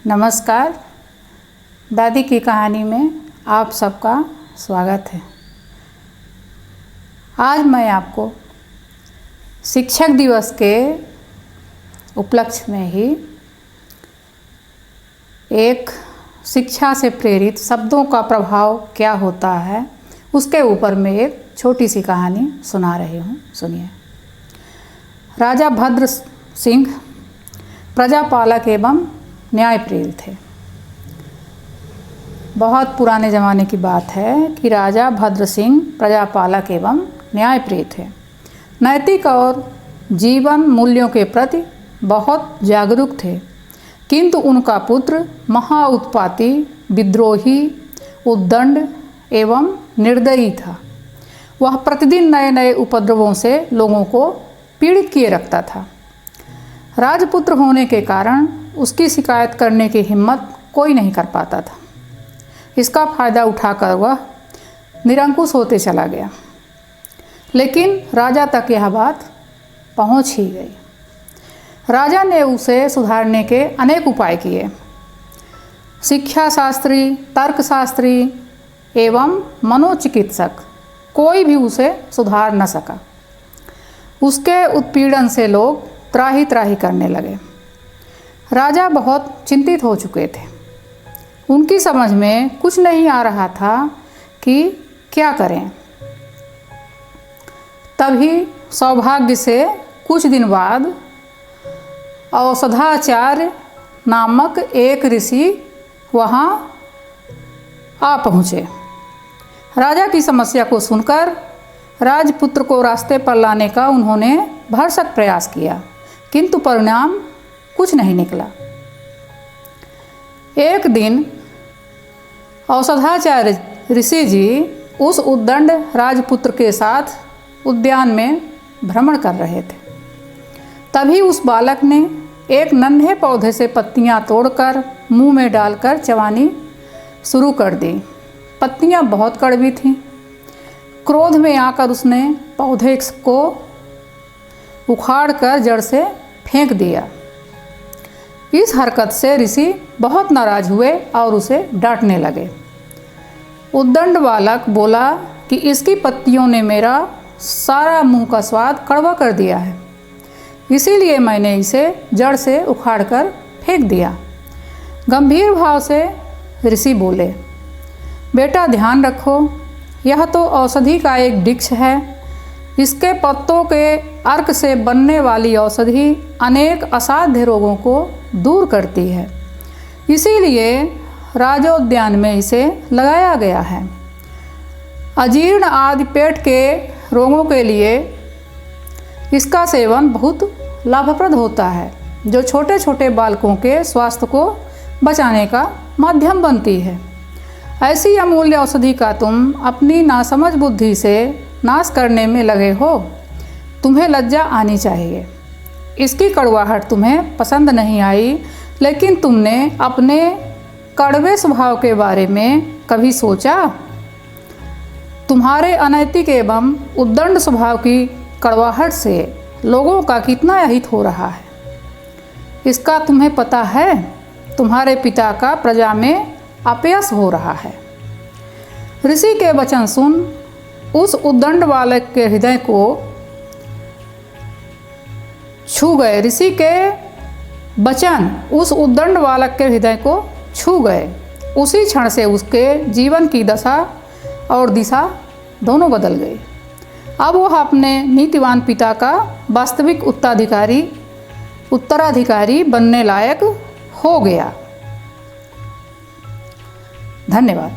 नमस्कार। दादी की कहानी में आप सबका स्वागत है। आज मैं आपको शिक्षक दिवस के उपलक्ष्य में ही एक शिक्षा से प्रेरित शब्दों का प्रभाव क्या होता है उसके ऊपर मैं एक छोटी सी कहानी सुना रही हूँ। सुनिए। राजा भद्र सिंह प्रजापालक एवं न्यायप्रिय थे। बहुत पुराने ज़माने की बात है कि राजा भद्र सिंह प्रजापालक एवं न्यायप्रिय थे। नैतिक और जीवन मूल्यों के प्रति बहुत जागरूक थे, किंतु उनका पुत्र महाउत्पाती, विद्रोही, उद्दंड एवं निर्दयी था। वह प्रतिदिन नए नए उपद्रवों से लोगों को पीड़ित किए रखता था। राजपुत्र होने के कारण उसकी शिकायत करने की हिम्मत कोई नहीं कर पाता था। इसका फायदा उठाकर वह निरंकुश होते चला गया। लेकिन राजा तक यह बात पहुंच ही गई। राजा ने उसे सुधारने के अनेक उपाय किए। शिक्षा शास्त्री, तर्कशास्त्री एवं मनोचिकित्सक कोई भी उसे सुधार न सका। उसके उत्पीड़न से लोग त्राही त्राही करने लगे। राजा बहुत चिंतित हो चुके थे। उनकी समझ में कुछ नहीं आ रहा था कि क्या करें। तभी सौभाग्य से कुछ दिन बाद औषधाचार्य नामक एक ऋषि वहाँ आ पहुँचे। राजा की समस्या को सुनकर राजपुत्र को रास्ते पर लाने का उन्होंने भरसक प्रयास किया, किंतु परिणाम कुछ नहीं निकला। एक दिन औषधाचार्य ऋषि जी उस उद्दंड राजपुत्र के साथ उद्यान में भ्रमण कर रहे थे। तभी उस बालक ने एक नन्हे पौधे से पत्तियां तोड़कर मुंह में डालकर चबानी शुरू कर दी। पत्तियां बहुत कड़वी थीं। क्रोध में आकर उसने पौधे को उखाड़कर जड़ से फेंक दिया। इस हरकत से ऋषि बहुत नाराज हुए और उसे डांटने लगे। उद्दंड बालक बोला कि इसकी पत्तियों ने मेरा सारा मुंह का स्वाद कड़वा कर दिया है, इसीलिए मैंने इसे जड़ से उखाड़कर फेंक दिया। गंभीर भाव से ऋषि बोले, बेटा ध्यान रखो, यह तो औषधि का एक वृक्ष है। इसके पत्तों के अर्क से बनने वाली औषधि अनेक असाध्य रोगों को दूर करती है, इसीलिए राजोद्यान में इसे लगाया गया है। अजीर्ण आदि पेट के रोगों के लिए इसका सेवन बहुत लाभप्रद होता है, जो छोटे छोटे बालकों के स्वास्थ्य को बचाने का माध्यम बनती है। ऐसी अमूल्य औषधि का तुम अपनी नासमझ बुद्धि से नाश करने में लगे हो। तुम्हें लज्जा आनी चाहिए। इसकी कड़वाहट तुम्हें पसंद नहीं आई, लेकिन तुमने अपने कड़वे स्वभाव के बारे में कभी सोचा? तुम्हारे अनैतिक एवं उद्दंड स्वभाव की कड़वाहट से लोगों का कितना अहित हो रहा है, इसका तुम्हें पता है? तुम्हारे पिता का प्रजा में अपयश हो रहा है। ऋषि के वचन सुन उस उद्दंड बालक के हृदय को छू गए। ऋषि के वचन उस उद्दंड बालक के हृदय को छू गए। उसी क्षण से उसके जीवन की दशा और दिशा दोनों बदल गई। अब वह अपने नीतिवान पिता का वास्तविक उत्तराधिकारी बनने लायक हो गया। धन्यवाद।